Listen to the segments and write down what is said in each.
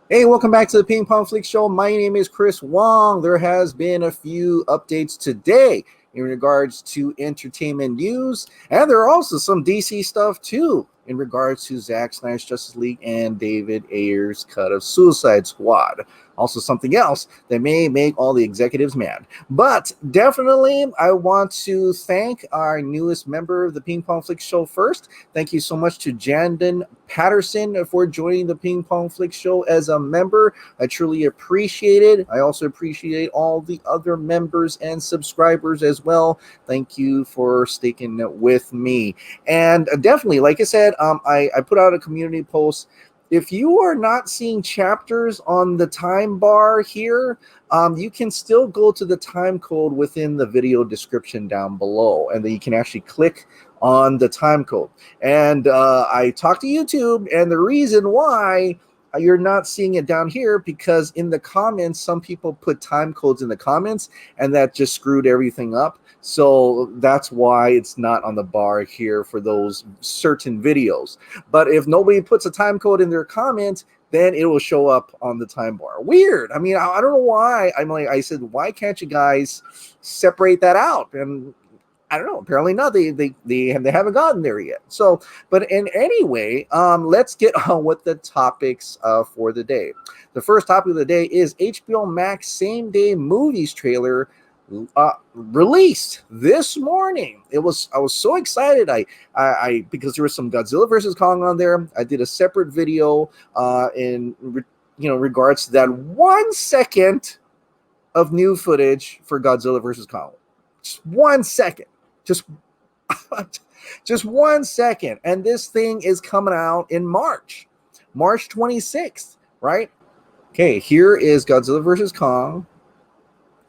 Hey, welcome back to the Ping Pong Flix Show. My name is Chris Wong. There has been a few updates today in regards to entertainment news, and there are also some DC stuff too in regards to Zack Snyder's Justice League and David Ayer's cut of Suicide Squad. Also, something else that may make all the executives mad. But definitely, I want to thank our newest member of the Ping Pong Flix Show first. Thank you so much to Jandon Patterson for joining the Ping Pong Flix Show as a member. I truly appreciate it. I also appreciate all the other members and subscribers as well. Thank you for sticking with me. And definitely, like I said, I put out a community post. If you are not seeing chapters on the time bar here, you can still go to the time code within the video description down below, and then you can actually click on the time code. And I talked to YouTube, and the reason why you're not seeing it down here because in the comments, some people put time codes in the comments, and that just screwed everything up. So that's why it's not on the bar here for those certain videos. But if nobody puts a time code in their comment, then it will show up on the time bar. Weird. I mean, I don't know why. I said, why can't you guys separate that out? And I don't know. Apparently not. They haven't gotten there yet. So, but in anyway, let's get on with the topics for the day. The first topic of the day is HBO Max same day movies trailer released this morning. I was so excited. I because there was some Godzilla versus Kong on there. I did a separate video in regards to that 1 second of new footage for Godzilla versus Kong. Just 1 second. Just 1 second. And this thing is coming out in March 26th, right? Okay, here is Godzilla versus Kong.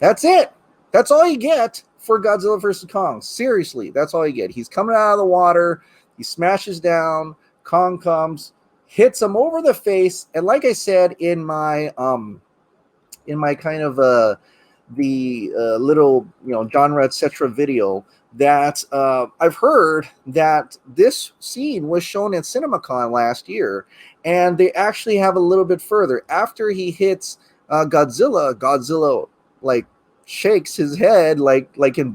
That's it. That's all you get for Godzilla versus Kong. Seriously, that's all you get. He's coming out of the water. He smashes down. Kong comes, hits him over the face. And like I said in my kind of the little genre etc. video, that I've heard that this scene was shown at CinemaCon last year, and they actually have a little bit further. After he hits Godzilla like shakes his head like in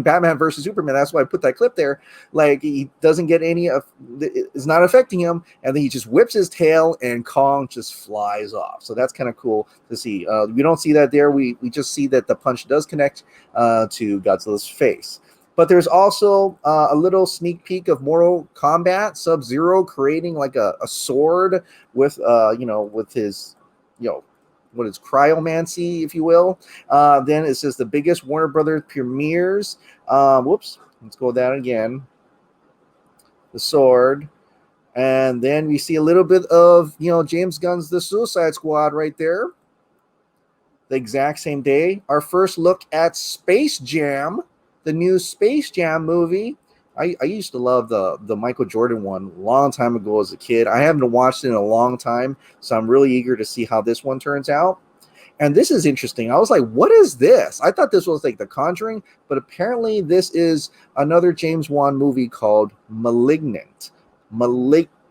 Batman versus Superman. That's why I put that clip there. Like he doesn't get any of it's not affecting him, and then he just whips his tail and Kong just flies off. So that's kind of cool to see. We don't see that there. We just see that the punch does connect to Godzilla's face. But there's also a little sneak peek of Mortal Kombat, Sub-Zero creating like a sword with with his what is cryomancy, if you will. Then it says the biggest Warner Brothers premieres. Whoops, let's go with that again. The sword. And then we see a little bit of, James Gunn's The Suicide Squad right there. The exact same day. Our first look at Space Jam, the new Space Jam movie. I used to love the Michael Jordan one a long time ago as a kid. I haven't watched it in a long time, so I'm really eager to see how this one turns out. And this is interesting. I was like, what is this? I thought this was like The Conjuring, but apparently this is another James Wan movie called Malignant.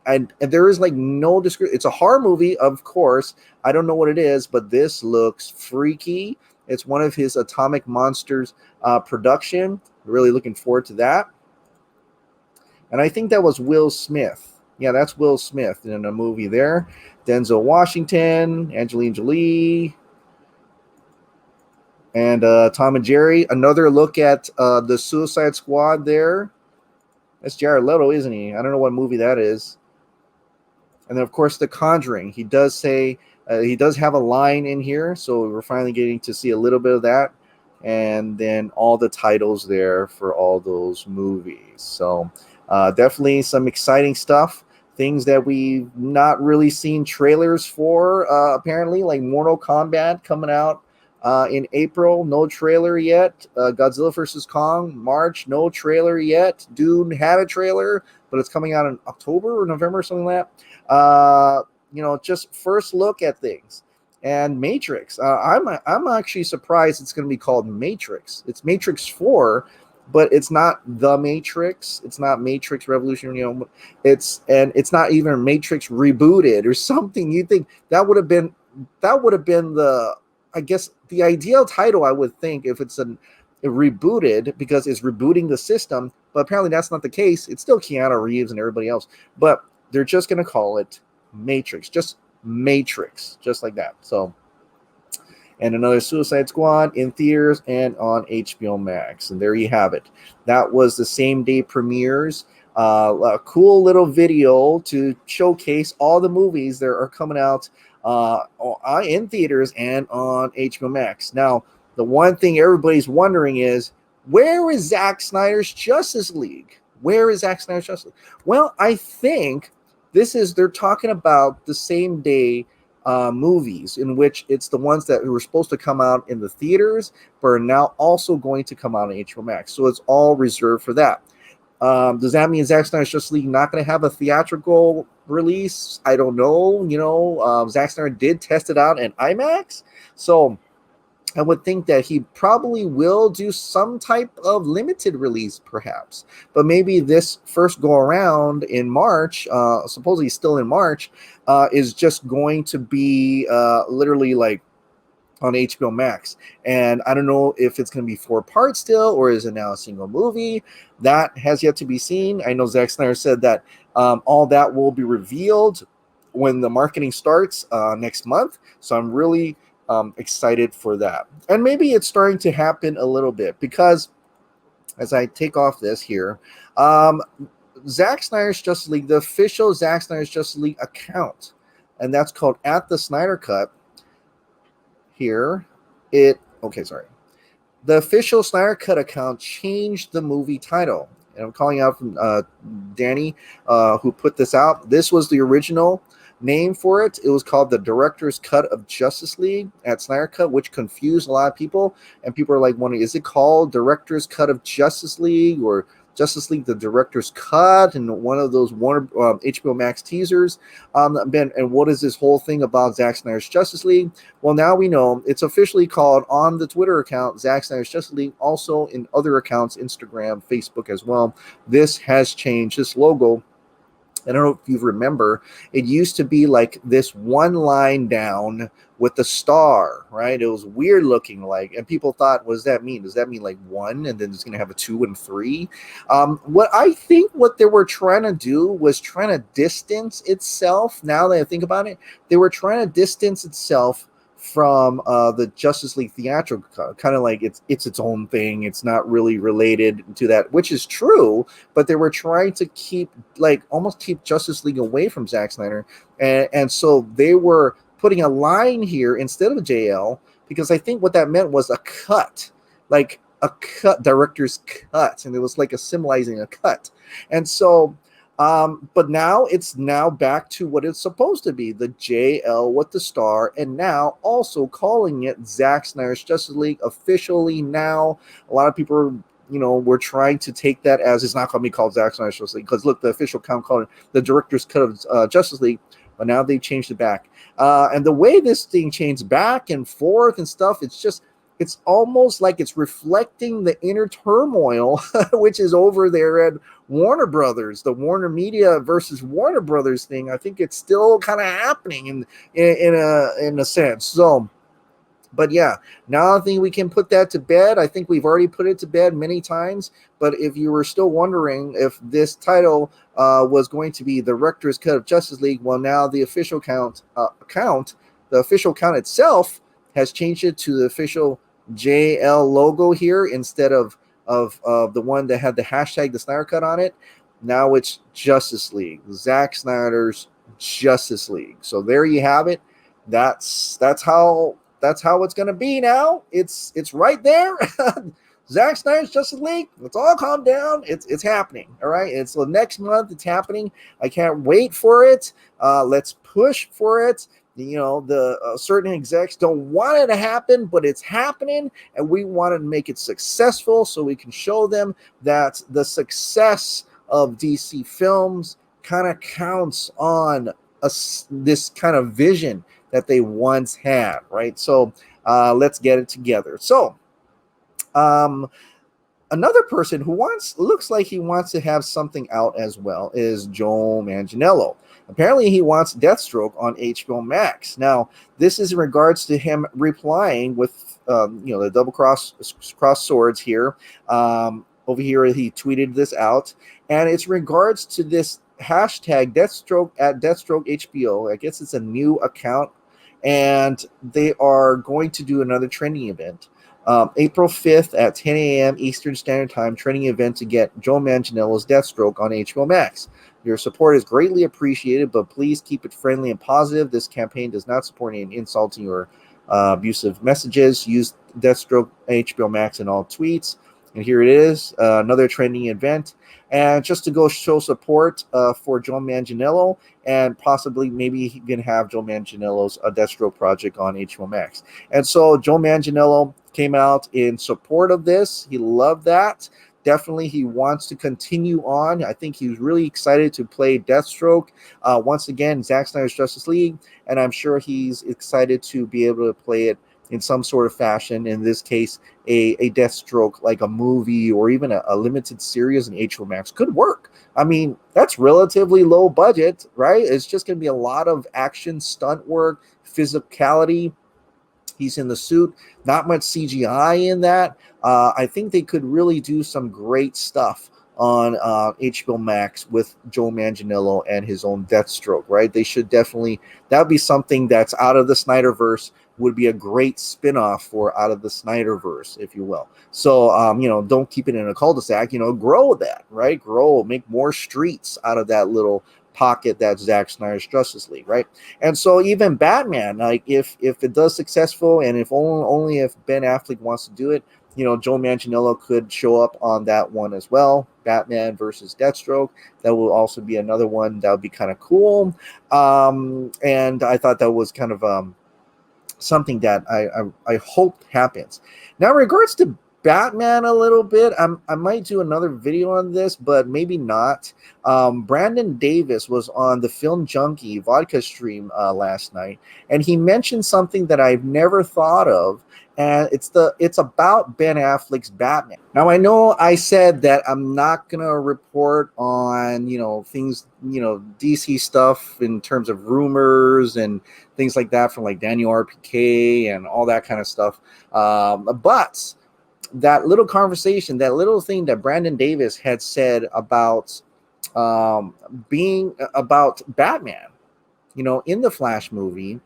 And there is like no description. It's a horror movie, of course. I don't know what it is, but this looks freaky. It's one of his Atomic Monsters production. Really looking forward to that. And I think that was Will Smith. Yeah, that's Will Smith in a movie there. Denzel Washington, Angelina Jolie, and Tom and Jerry. Another look at the Suicide Squad there. That's Jared Leto, isn't he? I don't know what movie that is. And then, of course, The Conjuring. He does say, he does have a line in here, so we're finally getting to see a little bit of that. And then all the titles there for all those movies. So definitely some exciting stuff. Things that we've not really seen trailers for, apparently, like Mortal Kombat coming out in April. No trailer yet. Godzilla vs. Kong, March. No trailer yet. Dune had a trailer, but it's coming out in October or November, something like that. Just first look at things. And Matrix. I'm actually surprised it's going to be called Matrix. It's Matrix 4, but it's not the Matrix. It's not Matrix Revolution. It's not even Matrix rebooted or something. You think that would have been the, I guess, the ideal title, I would think, if it's a rebooted, because it's rebooting the system. But apparently that's not the case. It's still Keanu Reeves and everybody else, but they're just going to call it Matrix, just Matrix, just like that. So, and another Suicide Squad in theaters and on HBO Max. And there you have it. That was the same day premieres. A cool little video to showcase all the movies that are coming out in theaters and on HBO Max. Now, the one thing everybody's wondering is, where is Zack Snyder's Justice League? Where is Zack Snyder's Justice League? Well, I think they're talking about the same day movies, in which it's the ones that were supposed to come out in the theaters but are now also going to come out on HBO Max. So it's all reserved for that. Does that mean Zack Snyder's Justice League not going to have a theatrical release? I don't know. Zack Snyder did test it out in IMAX, so I would think that he probably will do some type of limited release, perhaps. But maybe this first go around in March, supposedly still in March, is just going to be literally like on HBO Max. And I don't know if it's going to be 4 parts still, or is it now a single movie? That has yet to be seen. I know Zack Snyder said that all that will be revealed when the marketing starts next month. So I'm really excited for that. And maybe it's starting to happen a little bit, because as I take off this here, Zack Snyder's Justice League, the official Zack Snyder's Justice League account, and that's called At the Snyder Cut. Here, the official Snyder Cut account changed the movie title. And I'm calling out from Danny, who put this out. This was the original name for it. It was called the Director's Cut of Justice League at Snyder Cut, which confused a lot of people. And people are like wondering, is it called Director's Cut of Justice League, or Justice League the Director's Cut, and one of those Warner HBO Max teasers? And what is this whole thing about Zack Snyder's Justice League? Well, now we know it's officially called, on the Twitter account, Zack Snyder's Justice League, also in other accounts, Instagram, Facebook as well. This has changed. This logo, I don't know if you remember, it used to be like this one line down with the star, right? It was weird looking, like, and people thought, what does that mean? Does that mean like 1 and then it's going to have a 2 and 3? What I think what they were trying to do was trying to distance itself. Now that I think about it, they were trying to distance itself from the Justice League theatrical cut, kind of like it's its own thing. It's not really related to that, which is true, but they were trying to almost keep Justice League away from Zack Snyder, and so they were putting a line here instead of JL, because I think what that meant was a cut, like a cut, director's cut, and it was like a symbolizing a cut. And so but now it's back to what it's supposed to be, the JL with the star, and now also calling it Zack Snyder's Justice League officially now. A lot of people we're trying to take that as it's not going to be called Zack Snyder's Justice League, because look, the official account called it the Director's Cut of Justice League, but now they've changed it back. And the way this thing changed back and forth and stuff, it's almost like it's reflecting the inner turmoil, which is over there at Warner Brothers, the Warner Media versus Warner Brothers thing. I think it's still kind of happening in a sense. So, but yeah, now I think we can put that to bed. I think we've already put it to bed many times. But if you were still wondering if this title was going to be the Director's Cut of Justice League, well, now the official account, the official account itself has changed it to the official JL logo here instead of the one that had the hashtag the Snyder Cut on it. Now it's Justice League, Zack Snyder's Justice League. So there you have it. That's how it's going to be now. It's right there. Zack Snyder's Justice League. Let's all calm down. It's happening. All right. And so next month it's happening. I can't wait for it. Let's push for it. The certain execs don't want it to happen, but it's happening, and we want to make it successful so we can show them that the success of DC films kind of counts on this kind of vision that they once had, right? So let's get it together. So Another person who looks like he wants to have something out as well is Joe Manganiello. Apparently, he wants Deathstroke on HBO Max. Now, this is in regards to him replying with, the double cross swords here. Over here, he tweeted this out, and it's in regards to this hashtag Deathstroke at Deathstroke HBO. I guess it's a new account, and they are going to do another trending event. April 5th at 10 a.m. Eastern Standard Time, training event to get Joe Manganiello's Deathstroke on HBO Max. Your support is greatly appreciated, but please keep it friendly and positive. This campaign does not support any insulting or abusive messages. Use Deathstroke HBO Max in all tweets. And here it is, another trending event. And just to go show support for Joe Manganiello, and possibly maybe even have Joe Manganiello's Deathstroke project on HBO Max. And so Joe Manganiello came out in support of this. He loved that. Definitely, he wants to continue on. I think he's really excited to play Deathstroke once again, Zack Snyder's Justice League, and I'm sure he's excited to be able to play it in some sort of fashion. In this case, a Deathstroke, like a movie or even a limited series in HBO Max could work. I mean, that's relatively low budget, right? It's just going to be a lot of action, stunt work, physicality. He's in the suit, not much CGI in that. I think they could really do some great stuff on HBO Max with Joe Manganiello and his own Deathstroke, right? They should definitely, that would be something that's out of the Snyderverse, would be a great spin-off for out of the Snyderverse, if you will. So, don't keep it in a cul-de-sac, grow that, right? Grow, make more streets out of that little pocket that's Zack Snyder's Justice League, right? And so even Batman, like if it does successful, and if only if Ben Affleck wants to do it, Joe Manganiello could show up on that one as well. Batman versus Deathstroke. That will also be another one that would be kind of cool. And I thought that was kind of something that I hope happens. Now, in regards to Batman a little bit, I might do another video on this, but maybe not. Brandon Davis was on the Film Junkie vodka stream last night, and he mentioned something that I've never thought of, and it's about Ben Affleck's Batman. Now, I know I said that I'm not gonna report on things, DC stuff in terms of rumors and things like that from like Daniel RPK and all that kind of stuff, but that little conversation, that little thing that Brandon Davis had said about being about Batman, in the Flash movie,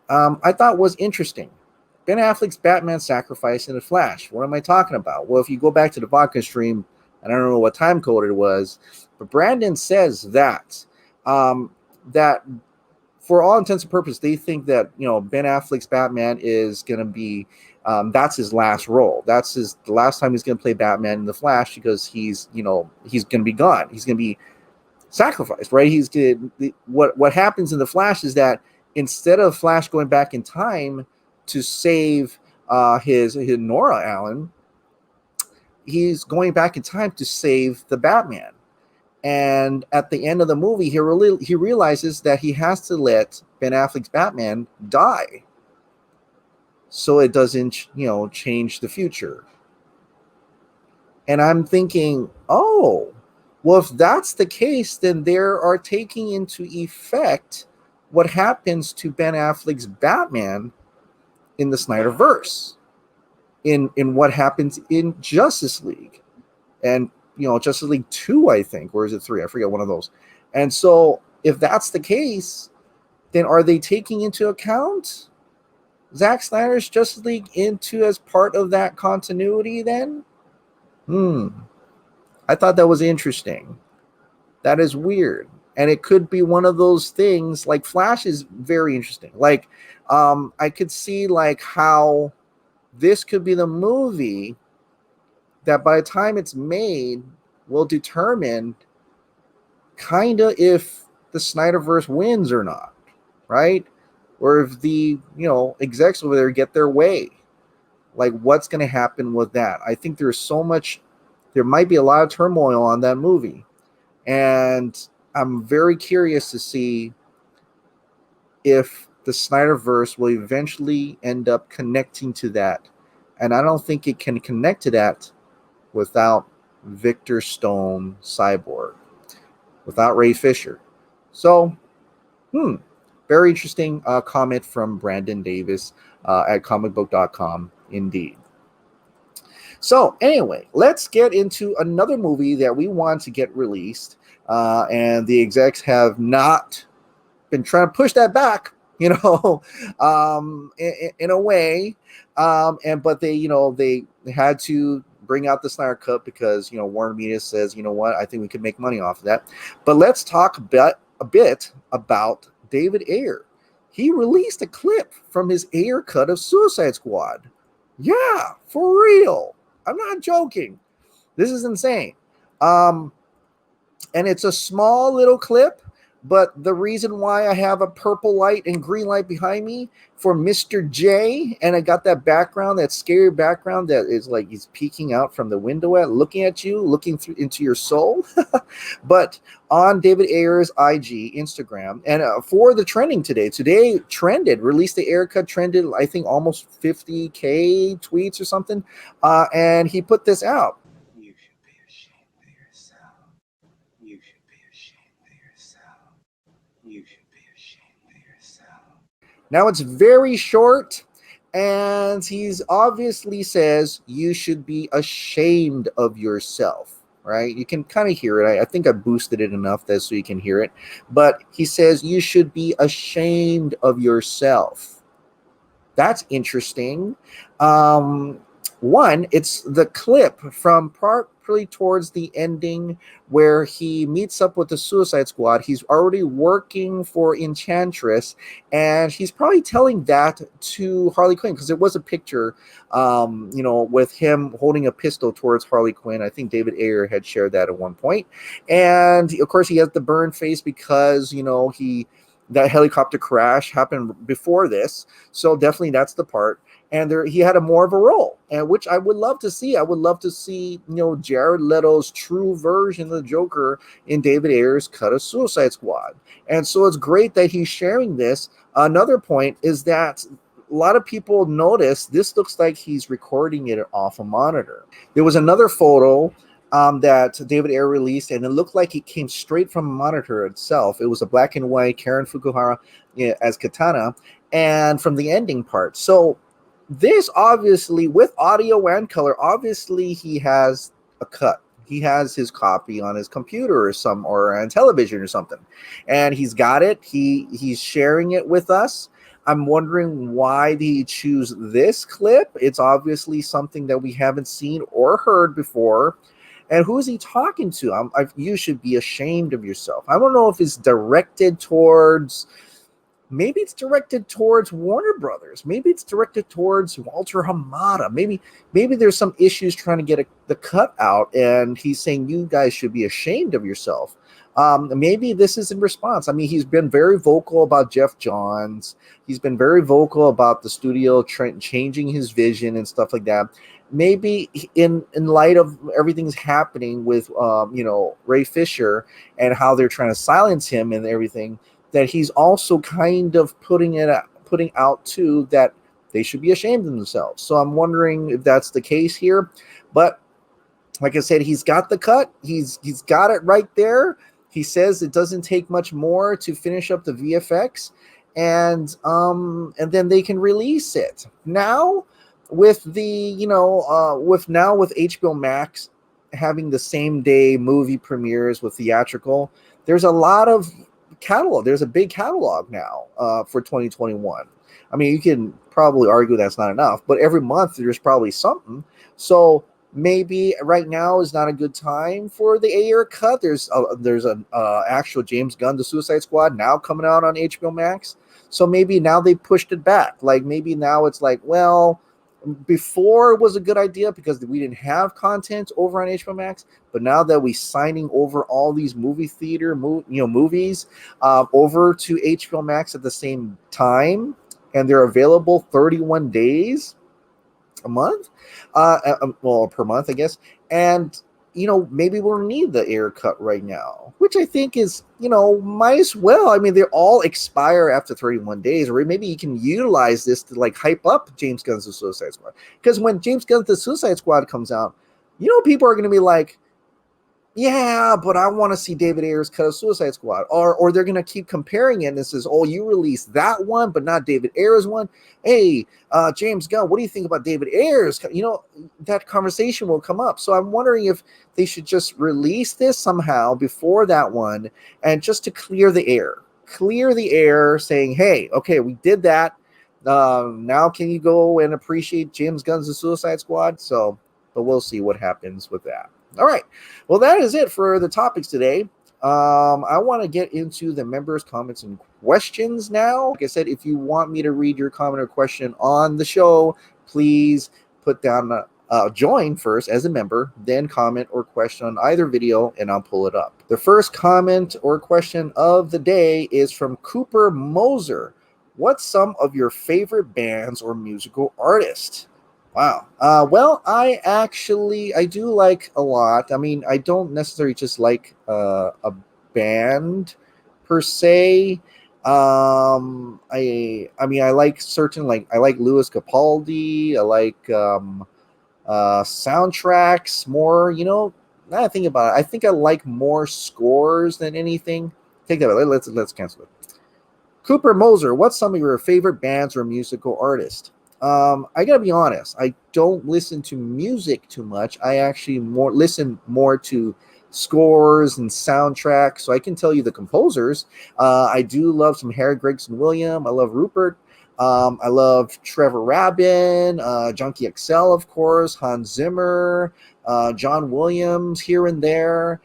I thought was interesting. Ben Affleck's Batman sacrifice in the Flash. What am I talking about? Well, if you go back to the vodka stream, and I don't know what time code it was, but Brandon says that that for all intents and purposes, they think that Ben Affleck's Batman is going to be that's his last role. That's the last time he's going to play Batman in the Flash, because he's going to be gone. He's going to be sacrificed, right? What happens in the Flash is that instead of Flash going back in time to save his Nora Allen, he's going back in time to save the Batman. And at the end of the movie, he realizes that he has to let Ben Affleck's Batman die, so it doesn't, change the future. And I'm thinking, oh, well, if that's the case, then they are taking into effect what happens to Ben Affleck's Batman in the Snyderverse, in what happens in Justice League, and Justice League 2, I think, or is it 3? I forget, one of those. And so if that's the case, then are they taking into account Zack Snyder's Justice League into as part of that continuity then? I thought that was interesting. That is weird. And it could be one of those things, like Flash is very interesting. Like, I could see like how this could be the movie that by the time it's made will determine kind of if the Snyderverse wins or not, right? Or if the execs over there get their way, like what's going to happen with that? I think there might be a lot of turmoil on that movie, and I'm very curious to see if the Snyderverse will eventually end up connecting to that. And I don't think it can connect to that without Victor Stone Cyborg, without Ray Fisher. So, very interesting comment from Brandon Davis at comicbook.com, indeed. So anyway, let's get into another movie that we want to get released, and the execs have not been trying to push that back, in a way, but they had to bring out the Snyder Cut because Warner Media says, you know what, I think we could make money off of that. But let's talk a bit about David Ayer. He released a clip from his Ayer cut of Suicide Squad. Yeah, for real. I'm not joking. This is insane. And it's a small little clip, but the reason why I have a purple light and green light behind me for Mr. J, and I got that background, that scary background that is like he's peeking out from the window looking at you, looking through into your soul. But on David Ayer's IG, Instagram, and for the trending today trended, released the Ayer cut, trended, I think almost 50K tweets or something. And he put this out. You should be ashamed of yourself. You should be ashamed of yourself. You should be ashamed of yourself. Now it's very short, and he's obviously says you should be ashamed of yourself. Right? You can kind of hear it. I think I boosted it enough that so you can hear it. But he says you should be ashamed of yourself. That's interesting. One, it's the clip from partly towards the ending where he meets up with the Suicide Squad. He's already working for Enchantress, and he's probably telling that to Harley Quinn because there was a picture, with him holding a pistol towards Harley Quinn. I think David Ayer had shared that at one point. And of course, he has the burn face because, that helicopter crash happened before this. So definitely that's the part. And he had more of a role, and which I would love to see. I would love to see, Jared Leto's true version of the Joker in David Ayer's cut of Suicide Squad. And so it's great that he's sharing this. Another point is that a lot of people notice this looks like he's recording it off a monitor. There was another photo that David Ayer released, and it looked like it came straight from a monitor itself. It was a black and white Karen Fukuhara as Katana, and from the ending part. So this obviously, with audio and color, obviously he has a cut. He has his copy on his computer or on television or something, and he's got it. He's sharing it with us. I'm wondering why did he choose this clip? It's obviously something that we haven't seen or heard before. And who is he talking to? You should be ashamed of yourself. I don't know if it's directed towards. Maybe it's directed towards Warner Brothers. Maybe it's directed towards Walter Hamada. Maybe there's some issues trying to get the cut out, and he's saying you guys should be ashamed of yourself. Maybe this is in response. I mean, he's been very vocal about Jeff Johns. He's been very vocal about the studio changing his vision and stuff like that. Maybe in light of everything's happening with Ray Fisher and how they're trying to silence him and everything, that he's also kind of putting out too that they should be ashamed of themselves. So I'm wondering if that's the case here. But like I said, he's got the cut. He's got it right there. He says it doesn't take much more to finish up the VFX, and then they can release it. Now with the with HBO Max having the same day movie premieres with theatrical, there's a lot of catalog. There's a big catalog now for 2021. I mean, you can probably argue that's not enough, but every month there's probably something. So maybe right now is not a good time for the Ayer cut. There's an actual James Gunn, The Suicide Squad, now coming out on HBO Max. So maybe now they pushed it back. Like maybe now it's like, well, before it was a good idea because we didn't have content over on HBO Max, but now that we're signing over all these movie theater movies over to HBO Max at the same time, and they're available 31 days a month, per month, I guess, and maybe we'll need the Ayer cut right now, which I think is, might as well. I mean, they all expire after 31 days, or maybe you can utilize this to like hype up James Gunn's The Suicide Squad. Because when James Gunn's The Suicide Squad comes out, People are going to be like, yeah, but I want to see David Ayer's cut of Suicide Squad. Or they're going to keep comparing it and it says, oh, you released that one, but not David Ayer's one. Hey, James Gunn, what do you think about David Ayer's? That conversation will come up. So I'm wondering if they should just release this somehow before that one and just to clear the air. Clear the air saying, hey, okay, we did that. Now can you go and appreciate James Gunn's The Suicide Squad? But we'll see what happens with that. All right. Well, that is it for the topics today. I want to get into the members' comments and questions now. Like I said, if you want me to read your comment or question on the show, please put down join first as a member, then comment or question on either video, and I'll pull it up. The first comment or question of the day is from Cooper Moser. What's some of your favorite bands or musical artists? Wow. Well, I do like a lot. I mean, I don't necessarily just like a band per se. I like certain, I like Louis Capaldi. I like soundtracks more. Now I think about it, I think I like more scores than anything. Take that away. Let's cancel it. Cooper Moser, what's some of your favorite bands or musical artists? I gotta be honest, I don't listen to music too much. I actually listen more to scores and soundtracks, so I can tell you the composers. I do love some Harry Gregson Williams. I love Rupert. I love Trevor Rabin, Junkie XL, of course, Hans Zimmer, John Williams here and there.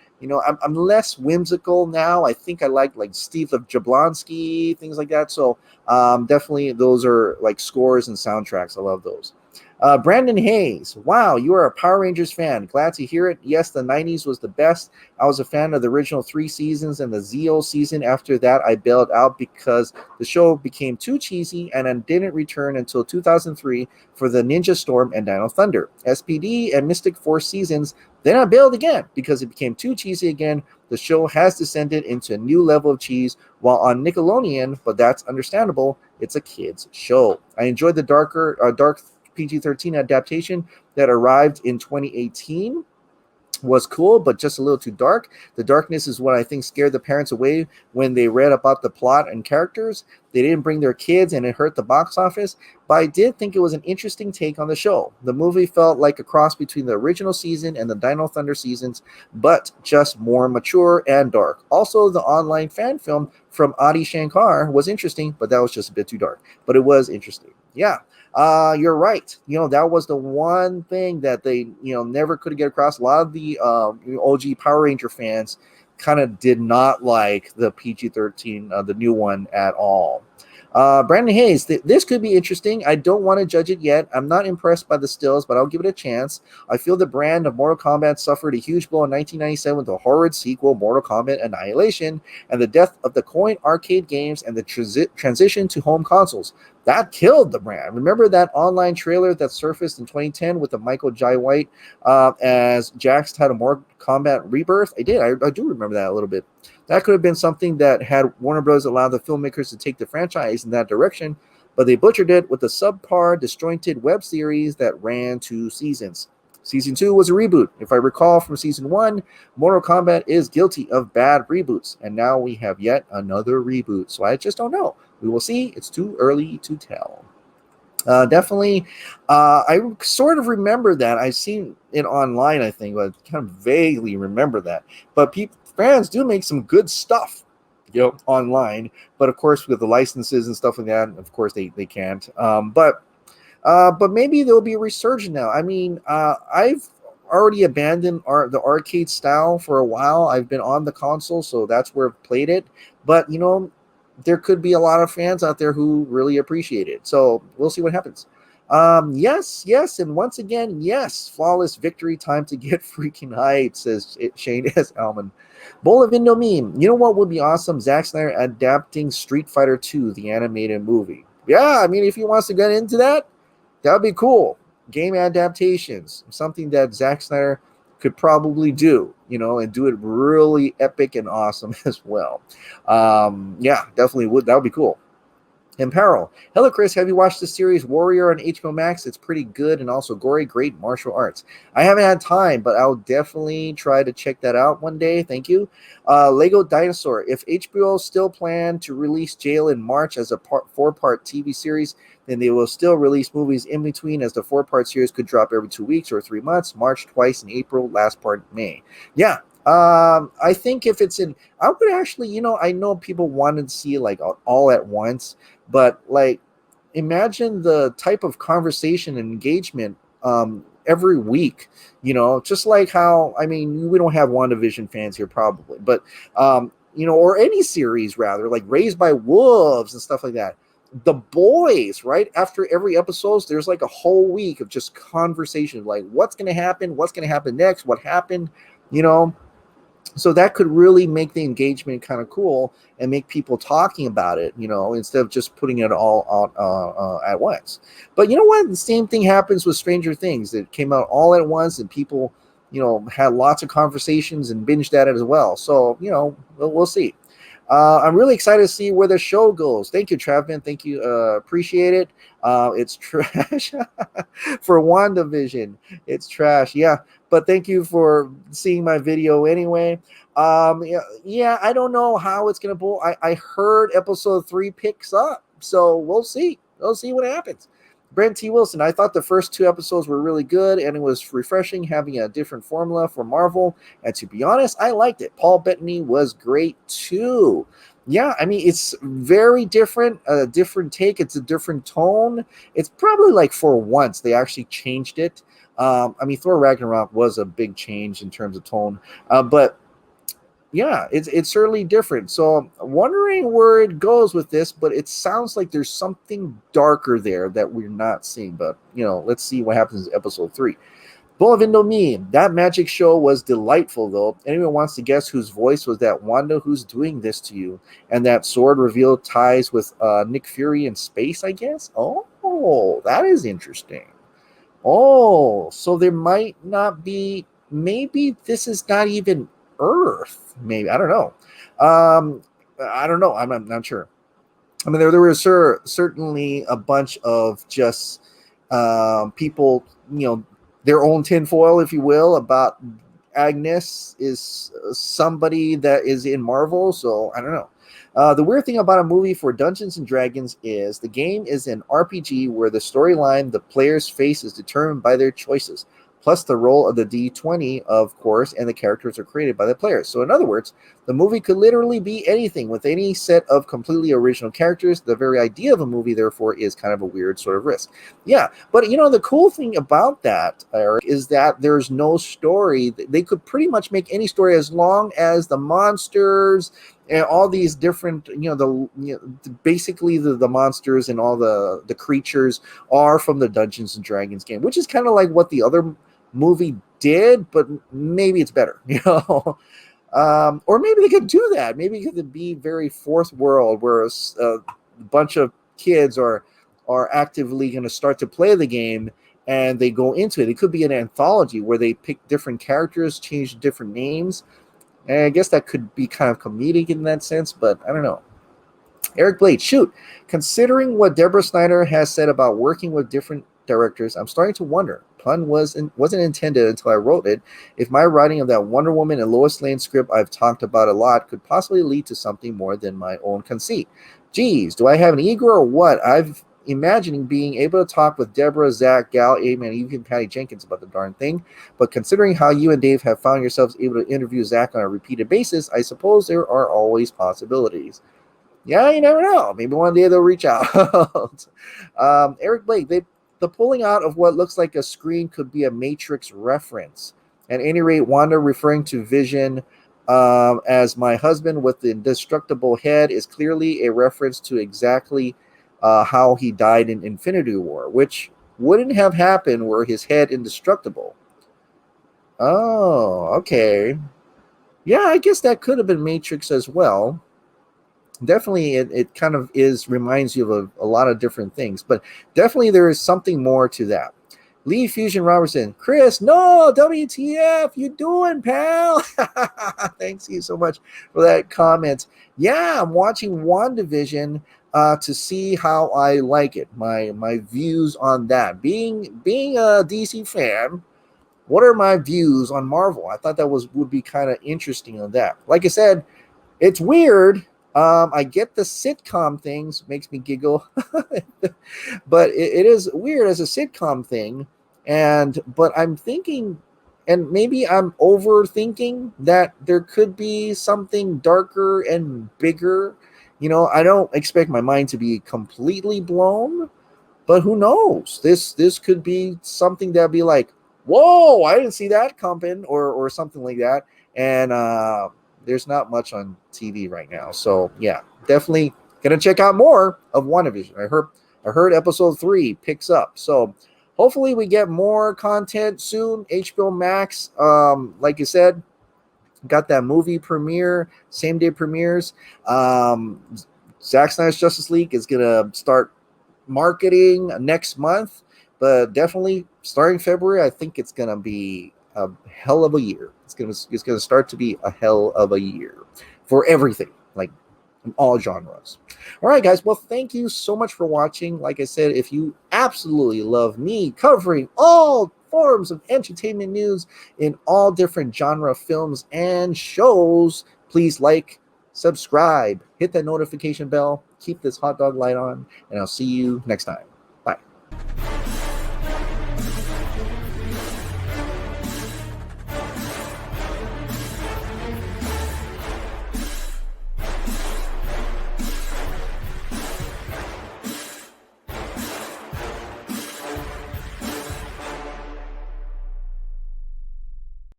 I'm less whimsical now. I think I like Steve Jablonsky, things like that. So definitely those are like scores and soundtracks. I love those. Brandon Hayes, wow, you are a Power Rangers fan. Glad to hear it. Yes, the 90s was the best. I was a fan of the original 3 seasons and the Zeo season. After that, I bailed out because the show became too cheesy and then didn't return until 2003 for the Ninja Storm and Dino Thunder. SPD and Mystic Force seasons. Then I bailed again because it became too cheesy again. The show has descended into a new level of cheese while on Nickelodeon, but that's understandable. It's a kid's show. I enjoyed the dark PG-13 adaptation that arrived in 2018. Was cool, but just a little too dark. The darkness is what I think scared the parents away when they read about the plot and characters. They didn't bring their kids and it hurt the box office, but I did think it was an interesting take on the show. The movie felt like a cross between the original season and the Dino Thunder seasons, but just more mature and dark. Also, the online fan film from Adi Shankar was interesting, but that was just a bit too dark. But it was interesting. Yeah. You're right. That was the one thing that they, never could get across. A lot of the OG Power Ranger fans kind of did not like the PG-13, the new one at all. Brandon Hayes, this could be interesting. I don't want to judge it yet. I'm not impressed by the stills, but I'll give it a chance. I feel the brand of Mortal Kombat suffered a huge blow in 1997 with the horrid sequel, Mortal Kombat Annihilation, and the death of the coin arcade games and the transition to home consoles. That killed the brand. Remember that online trailer that surfaced in 2010 with the Michael Jai White as Jack's title Mortal Kombat Rebirth? I did. I do remember that a little bit. That could have been something that had Warner Bros. Allowed the filmmakers to take the franchise in that direction, but they butchered it with a subpar, disjointed web series that ran 2 seasons. Season 2 was a reboot. If I recall from Season 1, Mortal Kombat is guilty of bad reboots, and now we have yet another reboot. So I just don't know. We will see. It's too early to tell. Definitely, I sort of remember that. I've seen it online, I think, but I kind of vaguely remember that. But fans do make some good stuff, online. But of course, with the licenses and stuff like that, of course they can't. But maybe there'll be a resurgence now. I mean, I've already abandoned the arcade style for a while. I've been on the console, so that's where I've played it. But there could be a lot of fans out there who really appreciate it. So we'll see what happens. Yes, and once again, yes, flawless victory, time to get freaking hyped, says Shane S. Alman. Bowl of Indo meme. You know what would be awesome? Zack Snyder adapting Street Fighter 2, the animated movie. Yeah, I mean, if he wants to get into that, that would be cool. Game adaptations, something that Zack Snyder could probably do, and do it really epic and awesome as well. Yeah, definitely would. That would be cool. Imperil. Hello, Chris. Have you watched the series Warrior on HBO Max? It's pretty good and also gory, great martial arts. I haven't had time, but I'll definitely try to check that out one day. Thank you. Lego Dinosaur. If HBO still plan to release Jail in March as a four-part TV series, then they will still release movies in between, as the four-part series could drop every 2 weeks or 3 months. March twice in April, last part in May. Yeah. I think if it's in, I would actually, I know people wanted to see like all at once, but like imagine the type of conversation and engagement every week, just like how, I mean, we don't have WandaVision fans here probably, but or any series rather, like Raised by Wolves and stuff like that. The Boys, right after every episode, there's like a whole week of just conversation, like what's going to happen next, what happened, you know so that could really make the engagement kind of cool and make people talking about it, instead of just putting it all out at once. But you know what? The same thing happens with Stranger Things. It came out all at once, and people, had lots of conversations and binged at it as well. So, we'll see. I'm really excited to see where the show goes. Thank you, Travman. Thank you. Appreciate it. It's trash for WandaVision. It's trash. Yeah. But thank you for seeing my video anyway. Yeah, I don't know how it's going to pull. I heard episode 3 picks up. So we'll see. We'll see what happens. Brent T. Wilson, I thought the first 2 episodes were really good, and it was refreshing having a different formula for Marvel. And to be honest, I liked it. Paul Bettany was great too. Yeah, I mean, it's very different, a different take. It's a different tone. It's probably like for once they actually changed it. I mean, Thor Ragnarok was a big change in terms of tone, but yeah, it's certainly different. So I'm wondering where it goes with this, but it sounds like there's something darker there that we're not seeing. But let's see what happens in episode 3. Bull of Indomie, that magic show was delightful, though. Anyone wants to guess whose voice was that Wanda who's doing this to you? And that sword reveal ties with Nick Fury in space, I guess? Oh, that is interesting. Oh, so there might not be, maybe this is not even Earth. Maybe, I don't know. I don't know. I'm not sure. I mean, there were certainly a bunch of just people, their own tinfoil, if you will, about Agnes is somebody that is in Marvel. So I don't know. The weird thing about a movie for Dungeons and Dragons is the game is an RPG where the storyline, the player's face is determined by their choices, plus the roll of the D20, of course, and the characters are created by the players. So in other words, the movie could literally be anything with any set of completely original characters. The very idea of a movie, therefore, is kind of a weird sort of risk. Yeah, but the cool thing about that, Eric, is that there's no story. They could pretty much make any story as long as the monsters and all these different, basically the monsters and all the creatures are from the Dungeons and Dragons game, which is kind of like what the other movie did, but maybe it's better, or maybe they could do that. Maybe it could be very fourth world, where a bunch of kids are actively going to start to play the game, and they go into it. It could be an anthology where they pick different characters, change different names. And I guess that could be kind of comedic in that sense, but I don't know. Eric Blade, shoot. Considering what Deborah Snyder has said about working with different directors, I'm starting to wonder. Pun wasn't intended until I wrote it. If my writing of that Wonder Woman and Lois Lane script I've talked about a lot could possibly lead to something more than my own conceit. Geez, do I have an ego or what? I've imagining being able to talk with Deborah, Zack, Gal, Amen, and even Patty Jenkins about the darn thing. But considering how you and Dave have found yourselves able to interview Zack on a repeated basis, I suppose there are always possibilities. Yeah, you never know. Maybe one day they'll reach out. Eric Blake, the pulling out of what looks like a screen could be a Matrix reference. At any rate, Wanda referring to Vision as my husband with the indestructible head is clearly a reference to exactly how he died in Infinity War, which wouldn't have happened were his head indestructible. Oh, okay. Yeah, I guess that could have been Matrix as well. Definitely, it kind of reminds you of a lot of different things, but definitely there is something more to that. Lee Fusion Robertson, Chris, no, WTF, you doing, pal? Thanks you so much for that comment. Yeah, I'm watching WandaVision. to see how I like it. My views on that. Being a DC fan, what are my views on Marvel? I thought that would be kind of interesting on that. Like I said, it's weird. I get the sitcom things, makes me giggle, but it is weird as a sitcom thing. But I'm thinking, and maybe I'm overthinking that there could be something darker and bigger. I don't expect my mind to be completely blown, but who knows? This could be something that'd be like, whoa, I didn't see that coming, or something like that. And there's not much on TV right now, so yeah, definitely gonna check out more of WandaVision. I heard episode 3 picks up, so hopefully we get more content soon. HBO Max, like you said, got that movie premiere, same day premieres. Zack Snyder's Justice League is gonna start marketing next month, but definitely starting February, I think it's gonna be a hell of a year. It's gonna start to be a hell of a year for everything, like in all genres. All right, guys. Well, thank you so much for watching. Like I said, if you absolutely love me covering all forms of entertainment news in all different genre films and shows, please like, subscribe, hit that notification bell, keep this hot dog light on, and I'll see you next time.